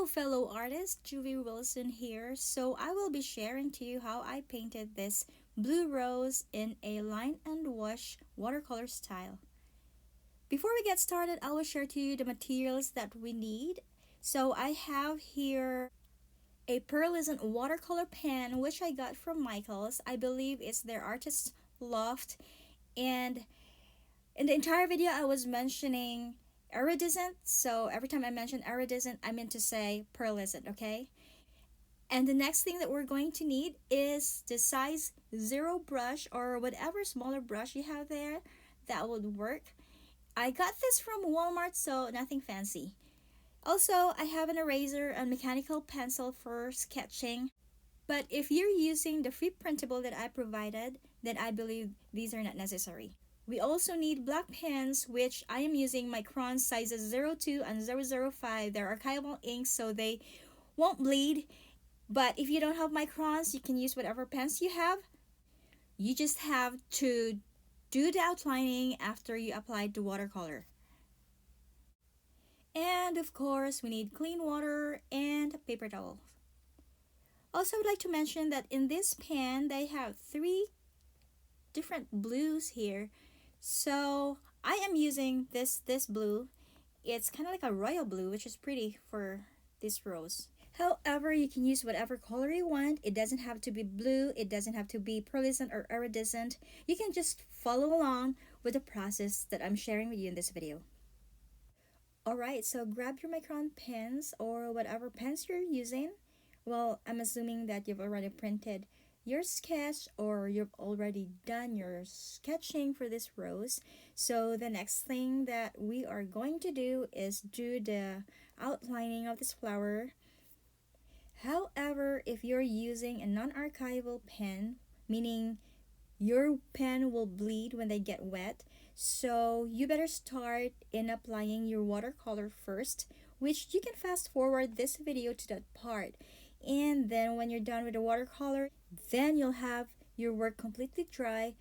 Hello fellow artist, Juvie Wilson here. So I will be sharing to you how I painted this blue rose in a line and wash watercolor style. Before we get started, I will share to you the materials that we need. So I have here a Pearlescent watercolor pen which I got from Michael's. I believe it's their artist Loft, and in the entire video I was mentioning iridescent, so every time I mention iridescent I meant to say pearlescent, okay? And the next thing that we're going to need is the size 0 brush or whatever smaller brush you have there that would work. I got this from Walmart, so nothing fancy. Also, I have an eraser and mechanical pencil for sketching. But if you're using the free printable that I provided, then I believe these are not necessary. We also need black pens, which I am using Micron sizes 02 and 005. They're archival inks, so they won't bleed. But if you don't have Microns, you can use whatever pens you have. You just have to do the outlining after you applied the watercolor. And of course, we need clean water and paper towels. Also, I would like to mention that in this pen, they have 3 different blues here. So I am using this blue. It's kind of like a royal blue, which is pretty for this rose. However, you can use whatever color you want. It doesn't have to be blue. It doesn't have to be pearlescent or iridescent. You can just follow along with the process that I'm sharing with you in this video. Alright, so grab your Micron pens or whatever pens you're using. Well, I'm assuming that you've already printed your sketch or you've already done your sketching for this rose. So the next thing that we are going to do is do the outlining of this flower. However, if you're using a non-archival pen, meaning your pen will bleed when they get wet, so you better start in applying your watercolor first, which you can fast forward this video to that part. And then when you're done with the watercolor, then you'll have your work completely dry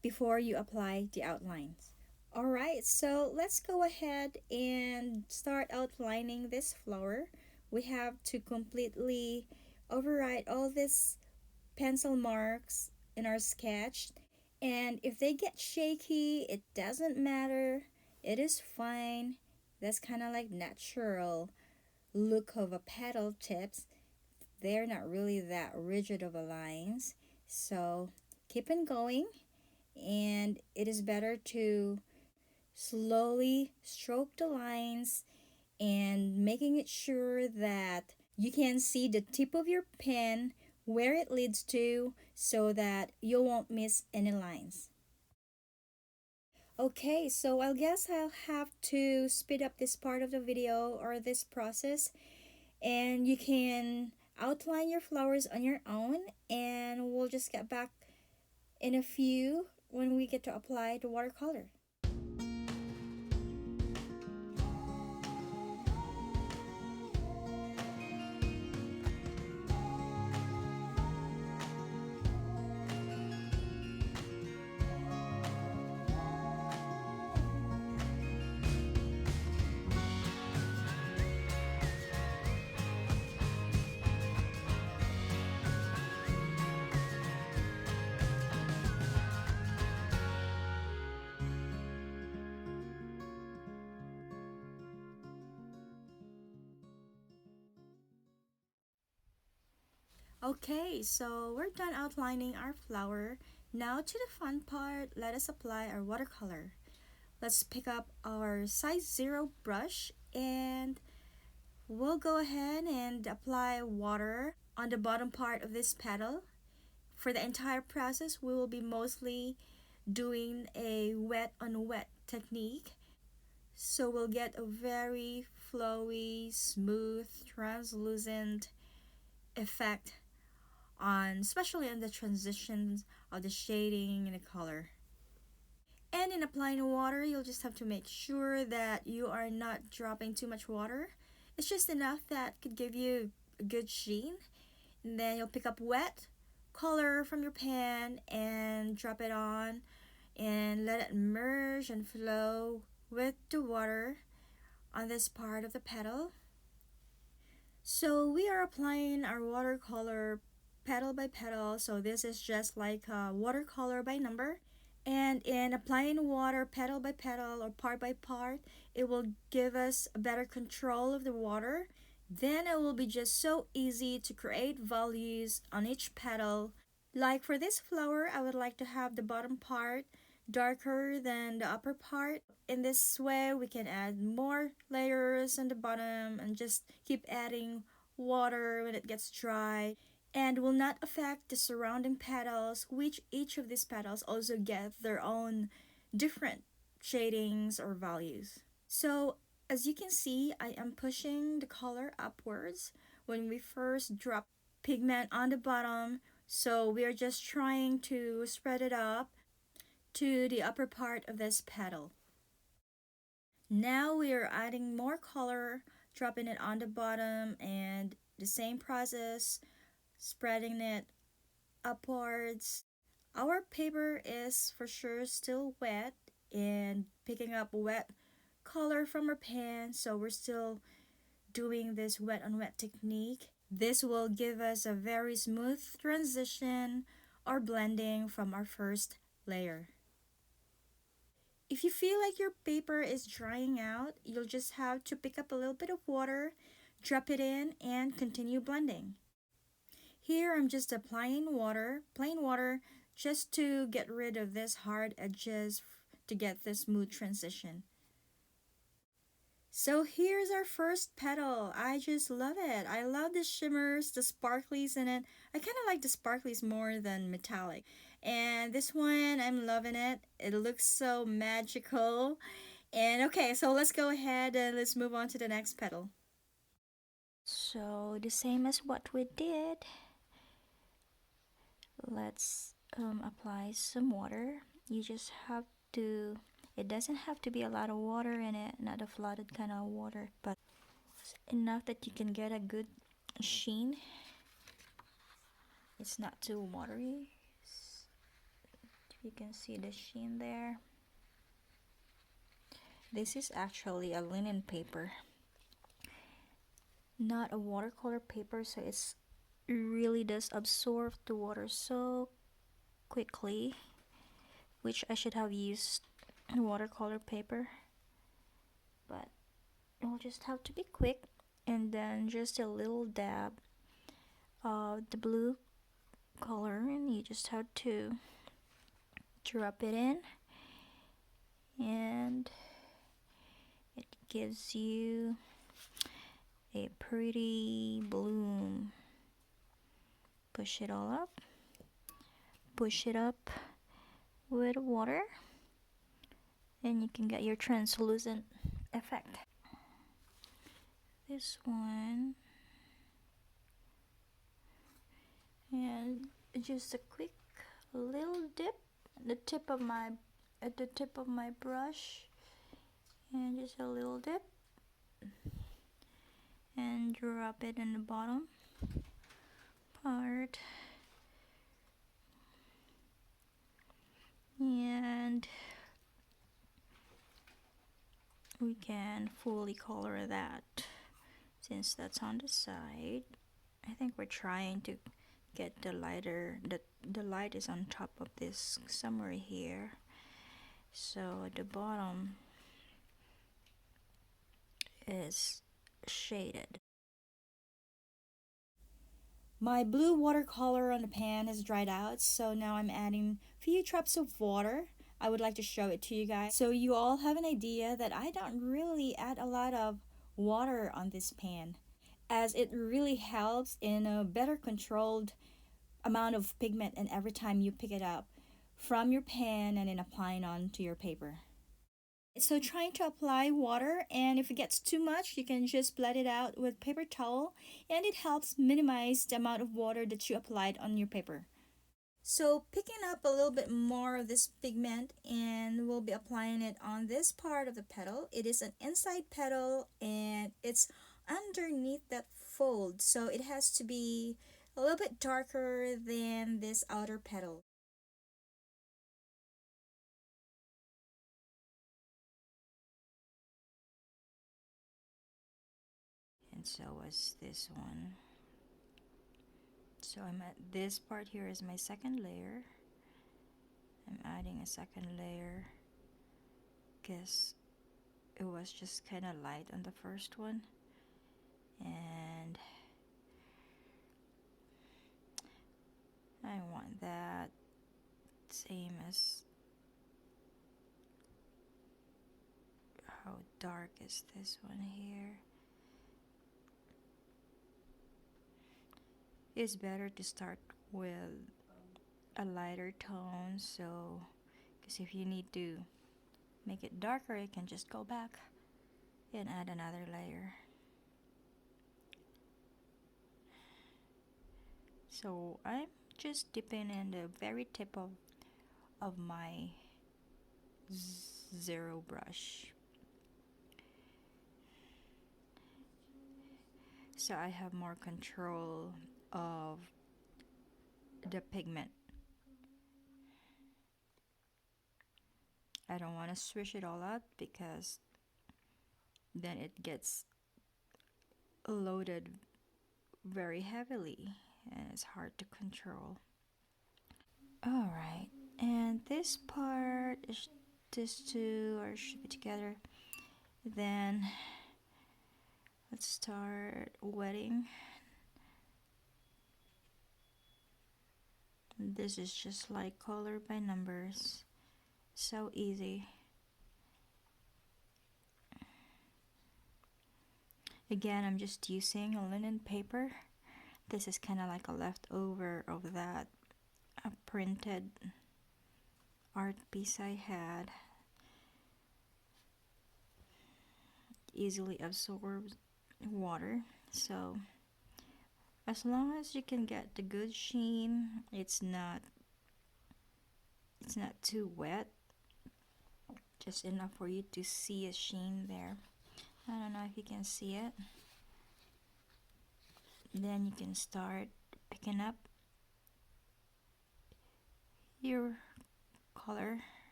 before you apply the outlines. Alright, so let's go ahead and start outlining this flower. We have to completely overwrite all these pencil marks in our sketch. And if they get shaky, it doesn't matter. It is fine. That's kind of like natural look of a petal tips. They're not really that rigid of a lines. So keep on going. And it is better to slowly stroke the lines and making it sure that you can see the tip of your pen where it leads to so that you won't miss any lines. Okay, so I guess I'll have to speed up this part of the video or this process, and you can outline your flowers on your own, and we'll just get back in a few when we get to apply the watercolor. Okay, so we're done outlining our flower. Now to the fun part, let us apply our watercolor. Let's pick up our size 0 brush and we'll go ahead and apply water on the bottom part of this petal. For the entire process, we will be mostly doing a wet on wet technique. So we'll get a very flowy, smooth, translucent effect on, especially on the transitions of the shading and the color. And in applying the water, you'll just have to make sure that you are not dropping too much water. It's just enough that could give you a good sheen. And then you'll pick up wet color from your pan and drop it on and let it merge and flow with the water on this part of the petal. So we are applying our watercolor petal by petal. So this is just like a watercolor by number. And in applying water petal by petal or part by part, it will give us a better control of the water. Then it will be just so easy to create values on each petal. Like for this flower, I would like to have the bottom part darker than the upper part. In this way, we can add more layers on the bottom and just keep adding water when it gets dry, and will not affect the surrounding petals, which each of these petals also get their own different shadings or values. So as you can see, I am pushing the color upwards when we first drop pigment on the bottom. So we are just trying to spread it up to the upper part of this petal. Now we are adding more color, dropping it on the bottom, and the same process, spreading it upwards. Our paper is for sure still wet and picking up wet color from our pen, so we're still doing this wet on wet technique. This will give us a very smooth transition or blending from our first layer. If you feel like your paper is drying out, you'll just have to pick up a little bit of water, drop it in, and continue blending. Here I'm just applying water, plain water, just to get rid of this hard edges to get this smooth transition. So here's our first petal. I just love it. I love the shimmers, the sparklies in it. I kind of like the sparklies more than metallic. And this one, I'm loving it. It looks so magical. And okay, so let's go ahead and let's move on to the next petal. So the same as what we did. Let's apply some water. You just have to, it doesn't have to be a lot of water in it, not a flooded kind of water, but enough that you can get a good sheen. It's not too watery. You can see the sheen there. This is actually a linen paper, not a watercolor paper, so it really does absorb the water so quickly, which I should have used watercolor paper, but you'll just have to be quick. And then just a little dab of the blue color, and you just have to drop it in, and it gives you a pretty bloom. Push it all up, push it up with water, and you can get your translucent effect. This one, and just a quick little dip at the tip of my brush, and just a little dip, and drop it in the bottom part, and we can fully color that since that's on the side. I think we're trying to get the lighter, the light is on top of this somewhere here, so at the bottom is shaded. My blue watercolor on the pan has dried out, so now I'm adding a few drops of water. I would like to show it to you guys so you all have an idea that I don't really add a lot of water on this pan, as it really helps in a better controlled amount of pigment and every time you pick it up from your pan and then applying onto your paper. So trying to apply water, and if it gets too much, you can just blend it out with paper towel, and it helps minimize the amount of water that you applied on your paper. So picking up a little bit more of this pigment, and we'll be applying it on this part of the petal. It is an inside petal and it's underneath that fold, so it has to be a little bit darker than this outer petal. And and so was this one. So I'm at this part here is my second layer. I'm adding a second layer because it was just kind of light on the first one, and I want that same as how dark is this one here. It's better to start with a lighter tone, so because if you need to make it darker, you can just go back and add another layer. So I'm just dipping in the very tip of my zero brush, so I have more control of the pigment. I don't want to swish it all out because then it gets loaded very heavily and it's hard to control. Alright, and this part is these two or should be together. Then let's start wetting. This is just like color by numbers, so easy. Again, I'm just using a linen paper. This is kind of like a leftover of that printed art piece I had. Easily absorbs water, so as long as you can get the good sheen, it's not too wet, just enough for you to see a sheen there. I don't know if you can see it. Then you can start picking up your color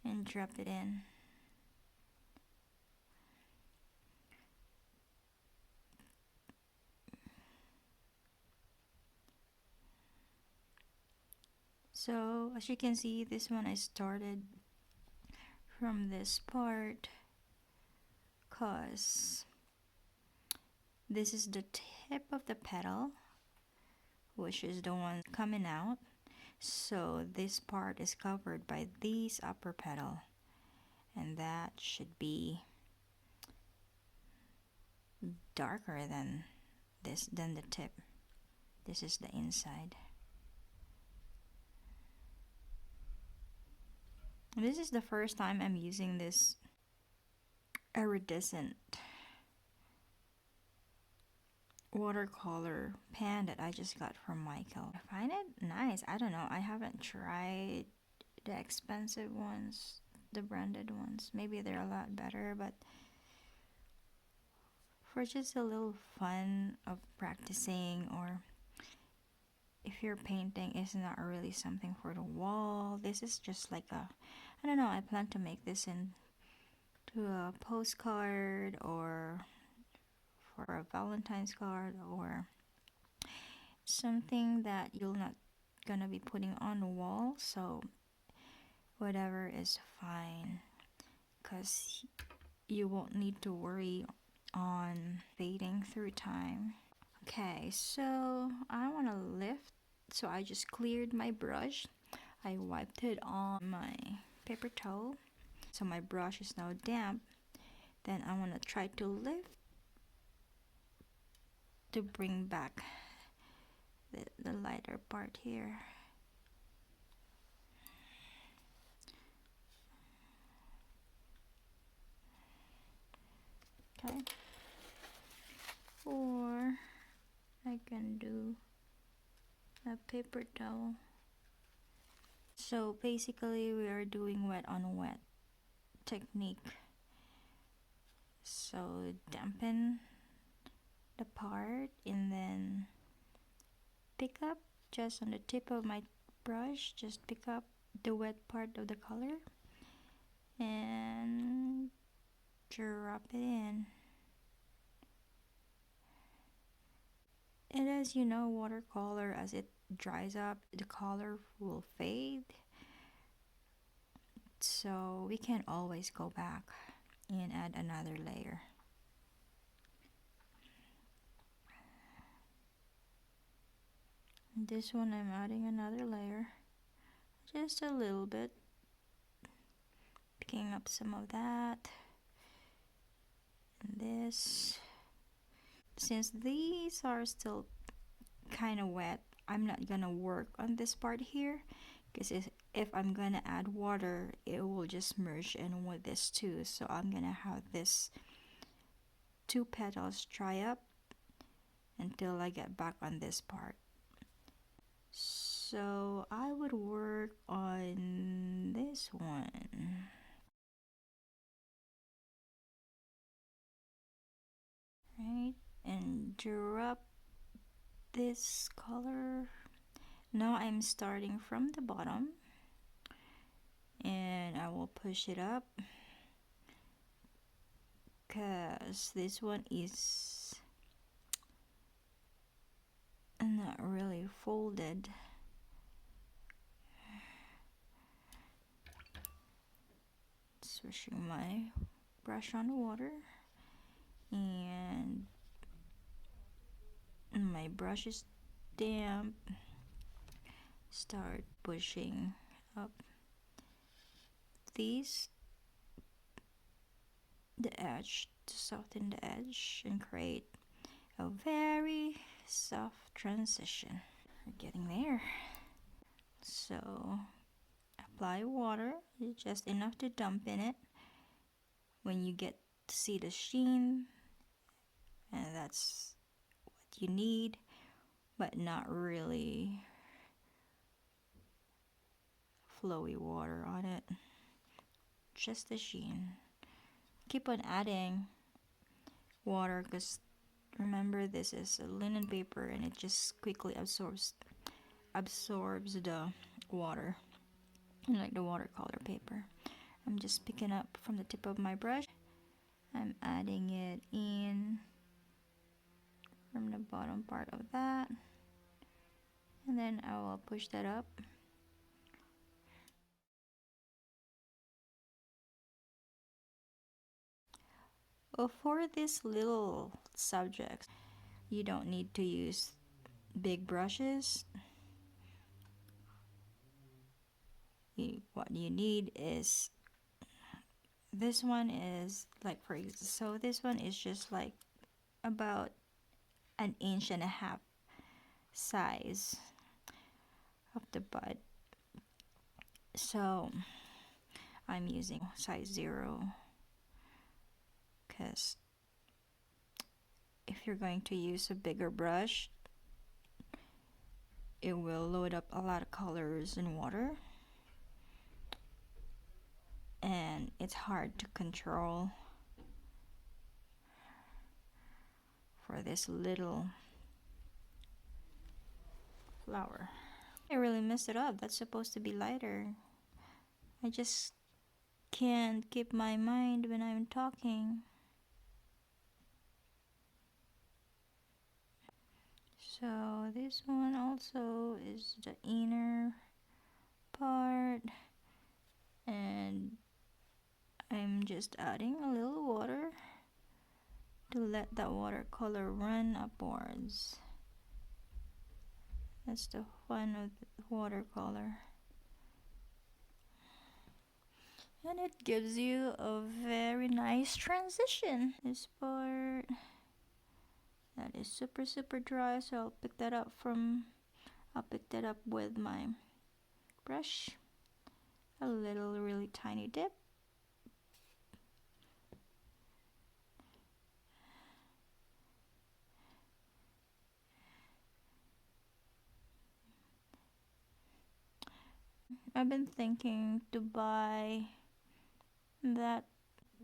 and drop it in. So as you can see, this one I started from this part cause this is the tip of the petal, which is the one coming out. So this part is covered by these upper petal, and that should be darker than the tip. This is the inside. This is the first time I'm using this iridescent watercolor pen that I just got from Michael. I find it nice. I don't know, I haven't tried the expensive ones, the branded ones. Maybe they're a lot better, but for just a little fun of practicing, or if your painting is not really something for the wall, this is just like a, I don't know, I plan to make this into a postcard or for a Valentine's card, or something that you're not gonna be putting on the wall, so whatever is fine, because you won't need to worry on fading through time. Okay, so I want to lift, so I just cleared my brush. I wiped it on my paper towel, so my brush is now damp. Then I want to try to lift to bring back the lighter part here. Okay, or I can do a paper towel. So basically we are doing wet on wet technique. So dampen the part and then pick up just on the tip of my brush, just pick up the wet part of the color and drop it in. And as you know, watercolor, as it dries up, the color will fade. So we can always go back and add another layer. This one I'm adding another layer, just a little bit, picking up some of that. And this, since these are still kind of wet, I'm not gonna work on this part here, because if I'm gonna add water, it will just merge in with this too. So I'm gonna have this two petals dry up until I get back on this part. So I would work on this one. Right, and drop this color. Now I'm starting from the bottom and I will push it up, because this one is not really folded. Swishing my brush on water, and my brush is damp. Start pushing up these, the edge, to soften the edge and create a very soft transition. We're getting there. So apply water, just enough to dump in it when you get to see the sheen, and that's what you need, but not really flowy water on it, just the sheen. Keep on adding water, because remember, this is a linen paper and it just quickly absorbs the water, like the watercolor paper. I'm just picking up from the tip of my brush. I'm adding it in from the bottom part of that, and then I will push that up. For this little subject, you don't need to use big brushes. What you need is, this one is like, so this one is just like about 1.5 inches size of the bud. So I'm using size 0, because if you're going to use a bigger brush, it will load up a lot of colors and water, and it's hard to control for this little flower. I really messed it up. That's supposed to be lighter. I just can't keep my mind when I'm talking. So this one also is the inner part, and I'm just adding a little water to let that watercolor run upwards. That's the fun of the watercolor. And it gives you a very nice transition. This part that is super dry, so I'll pick that up with my brush. A little really tiny dip. I've been thinking to buy that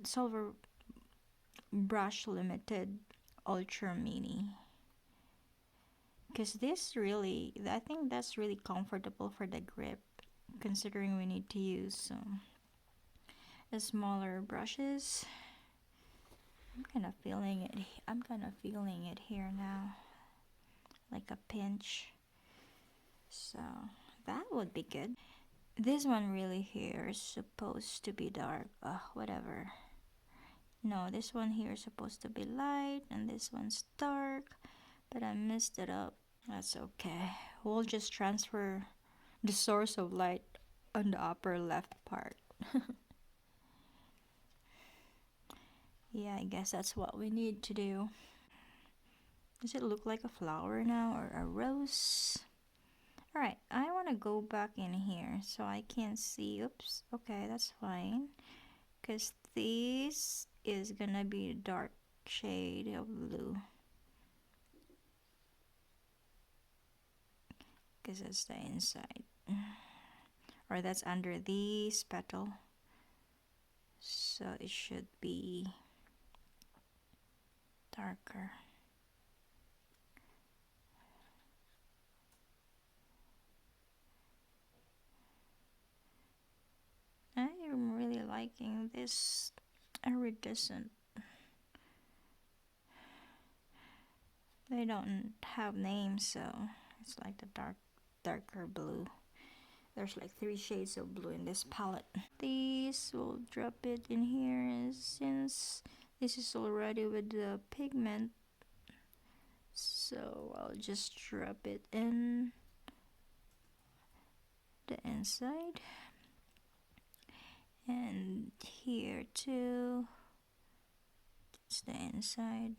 Silver Brush Limited Ultra Mini, because this really, I think that's really comfortable for the grip, considering we need to use smaller brushes. I'm kind of feeling it here now, like a pinch. So that would be good. This one really here is supposed to be dark. Whatever. No, this one here is supposed to be light, and this one's dark, but I messed it up. That's okay. We'll just transfer the source of light on the upper left part. Yeah, I guess that's what we need to do. Does it look like a flower now or a rose? Alright, I want to go back in here so I can see. Oops, okay, that's fine. Because this is gonna be a dark shade of blue. Because that's the inside. Or that's under this petal. So it should be darker. I am really liking this iridescent. They don't have names, so it's like the darker blue. There's like 3 shades of blue in this palette. This will drop it in here since this is already with the pigment. So I'll just drop it in the inside. And here too. It's the inside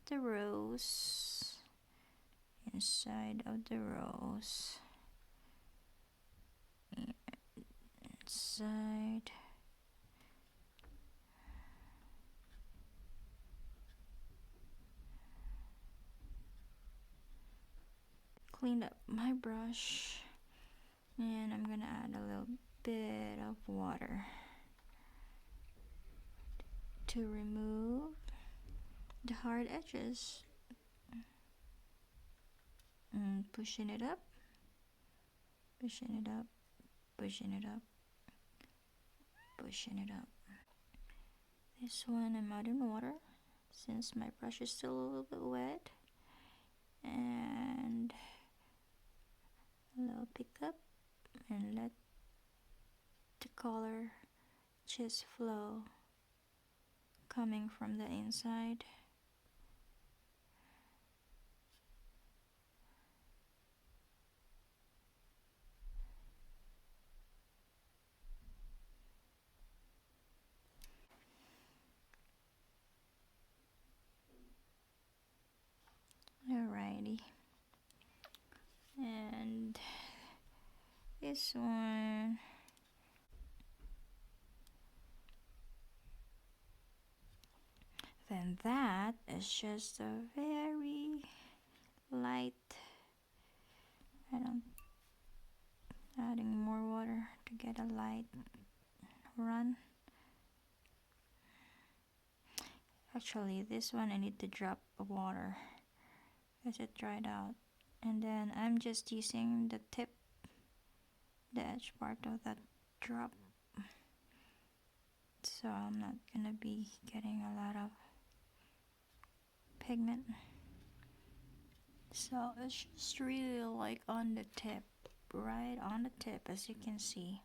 of the rose. Inside of the rose. Inside. Cleaned up my brush, and I'm gonna add a little bit of water to remove the hard edges. And pushing it up, pushing it up, pushing it up, pushing it up. This one I'm adding water since my brush is still a little bit wet. And a little pick up and let the color just flow coming from the inside. Alrighty, and this one, then that is just a very light. I'm adding more water to get a light run. Actually, this one I need to drop water because it dried out. And then I'm just using the tip, the edge part of that drop. So I'm not gonna be getting a lot of pigment. So it's just really like on the tip, right on the tip, as you can see.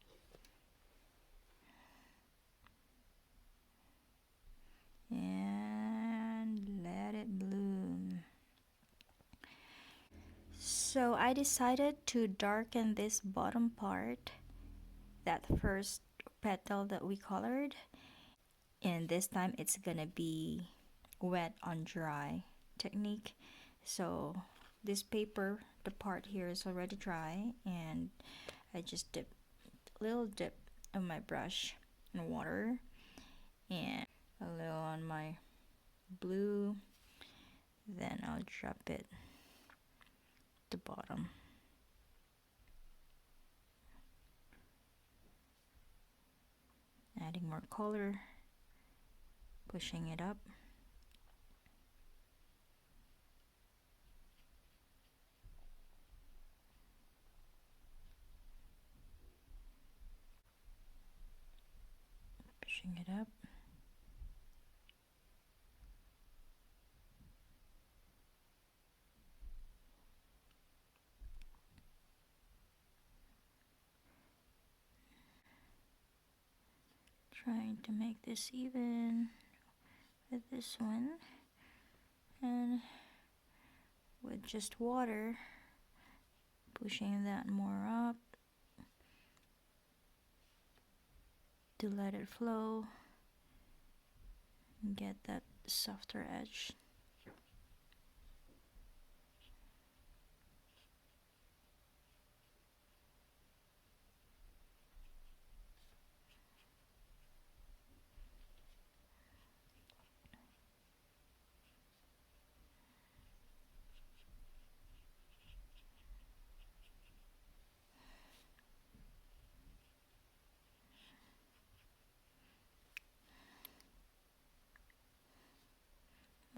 And let it bloom. So I decided to darken this bottom part, that first petal that we colored, and this time it's gonna be wet on dry technique. So this paper, the part here is already dry, and I just dip a little dip of my brush in water and a little on my blue, then I'll drop it at the bottom. Adding more color, pushing it up. Pushing it up. Trying to make this even with this one, and with just water, pushing that more up to let it flow and get that softer edge.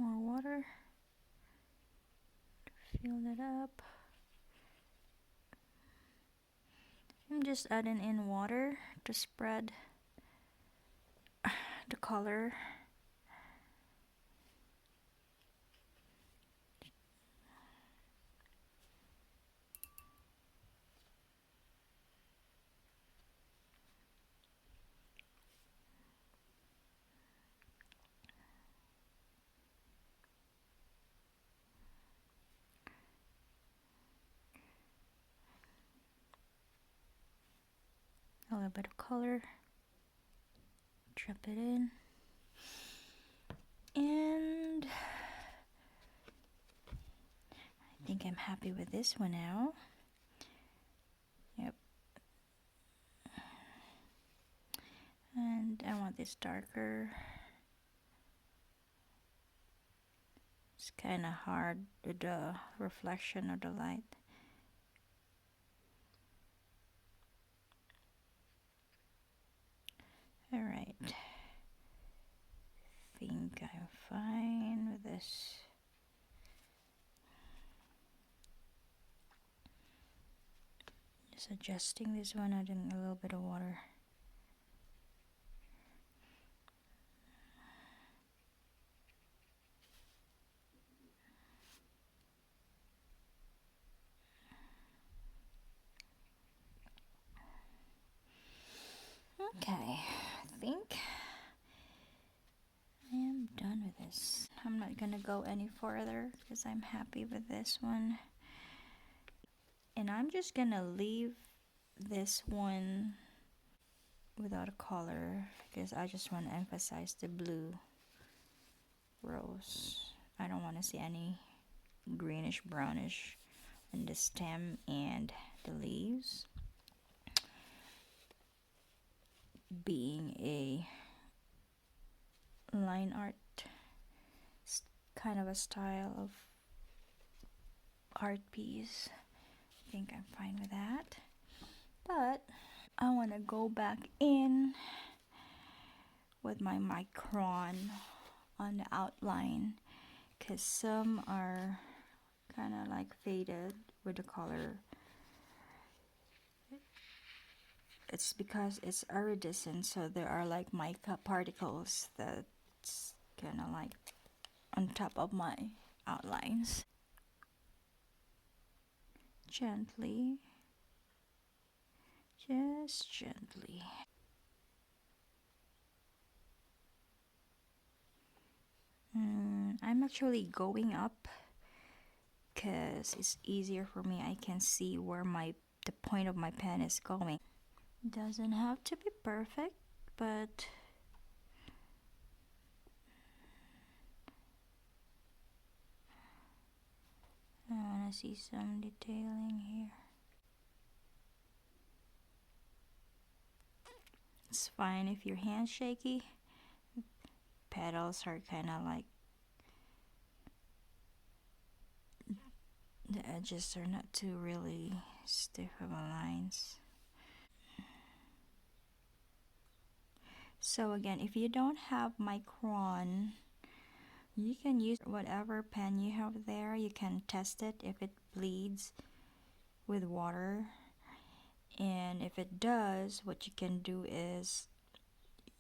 More water to fill it up. I'm just adding in water to spread the color. A little bit of color, drop it in, and I think I'm happy with this one now. Yep. And I want this darker. It's kind of hard with the reflection of the light. All right. I think I'm fine with this. Just adjusting this one, adding a little bit of water. Okay, I think I am done with this. I'm not gonna go any further because I'm happy with this one. And I'm just gonna leave this one without a color because I just want to emphasize the blue rose. I don't want to see any greenish brownish in the stem and the leaves. Being a line art kind of a style of art piece, I think I'm fine with that. But I want to go back in with my Micron on the outline because some are kind of like faded with the color. It's because it's iridescent, so there are like mica particles that's kind of like on top of my outlines. Gently, just gently. I'm actually going up because it's easier for me. I can see where the point of my pen is going. Doesn't have to be perfect, but I want to see some detailing here. It's fine if your hand's shaky. Petals are kind of like, the edges are not too really stiff of lines. So again, if you don't have Micron, you can use whatever pen you have there. You can test it if it bleeds with water. And if it does, what you can do is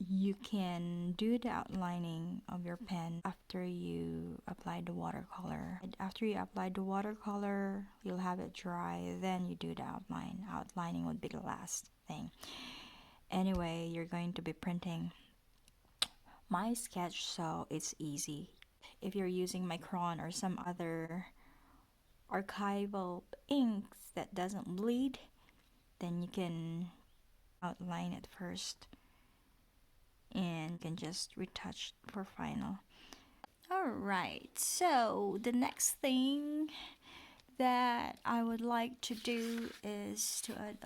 you can do the outlining of your pen after you apply the watercolor. After you apply the watercolor, you'll have it dry, then you do the outline. Outlining would be the last thing. Anyway, you're going to be printing my sketch, so it's easy. If you're using Micron or some other archival inks that doesn't bleed, then you can outline it first and can just retouch for final. Alright, so the next thing that I would like to do is to add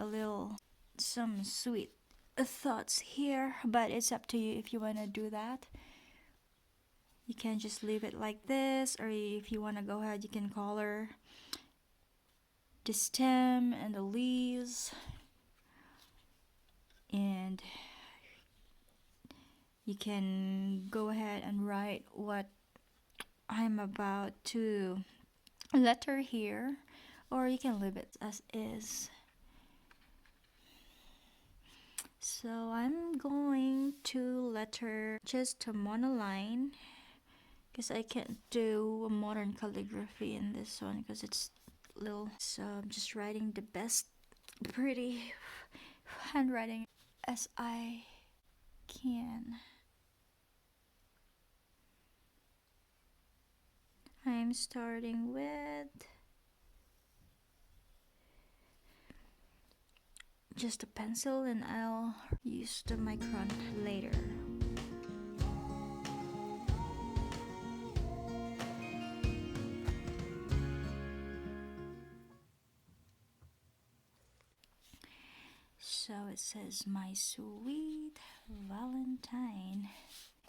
some sweet thoughts here, but it's up to you if you want to do that. You can just leave it like this, or if you want to go ahead, you can color the stem and the leaves, and you can go ahead and write what I'm about to letter here, or you can leave it as is. So I'm going to letter just a monoline because I can't do a modern calligraphy in this one because it's little. So I'm just writing the best pretty handwriting as I can. I'm starting with just a pencil, and I'll use the Micron later. So it says, "My sweet Valentine."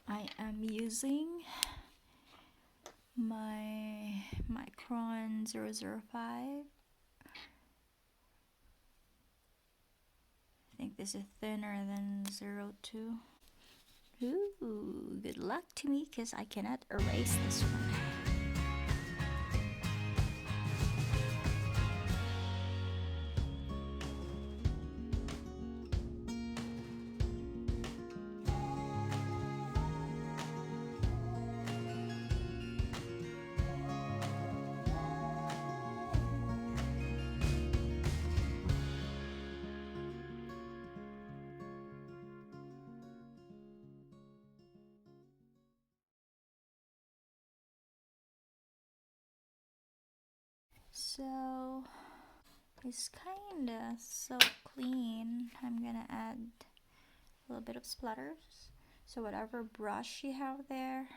I am using my Micron 005. I think this is thinner than 02. Ooh, good luck to me because I cannot erase this one. So it's kinda so clean. I'm gonna add a little bit of splatters. So whatever brush you have there,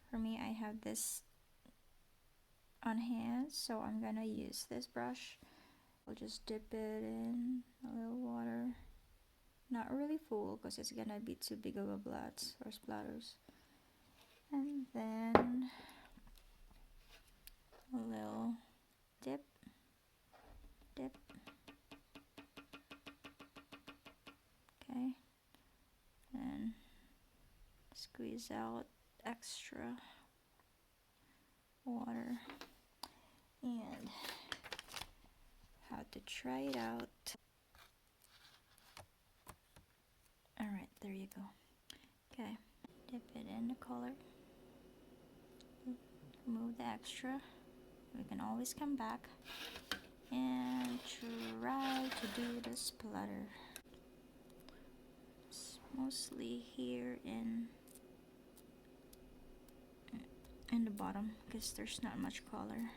for me I have this on hand, so I'm gonna use this brush. I'll just dip it in a little water, not really full because it's gonna be too big of a blots or splatters, and then a little dip, okay, and squeeze out extra water, and how to try it out. Alright, there you go. Okay, dip it in the color, remove the extra. We can always come back and try to do the splatter. It's mostly here in the bottom because there's not much color,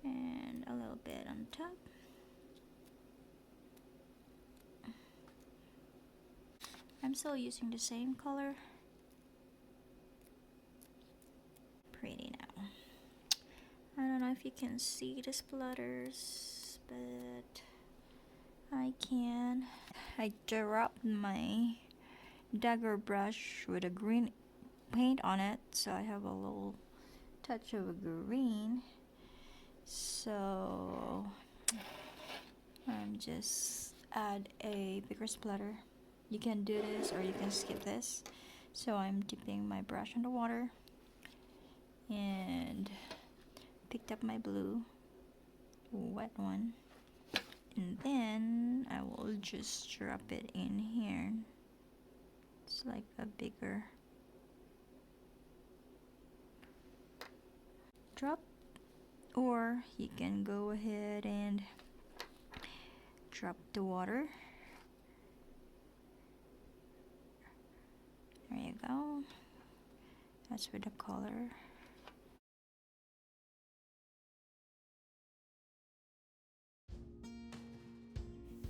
and a little bit on top. I'm still using the same color. Pretty now. I don't know if you can see the splatters, but I can. I dropped my dagger brush with a green paint on it, so I have a little touch of a green. So I'm just add a bigger splatter. You can do this or you can skip this. So I'm dipping my brush in the water and picked up my blue wet one, and then I will just drop it in here. It's like a bigger drop, or you can go ahead and drop the water That's with the color.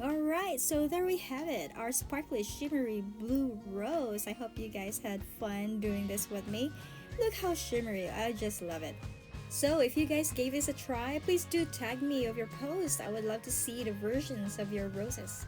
Alright, so there we have it, our sparkly shimmery blue rose. I hope you guys had fun doing this with me. Look how shimmery, I just love it. So if you guys gave this a try, please do tag me of your post. I would love to see the versions of your roses.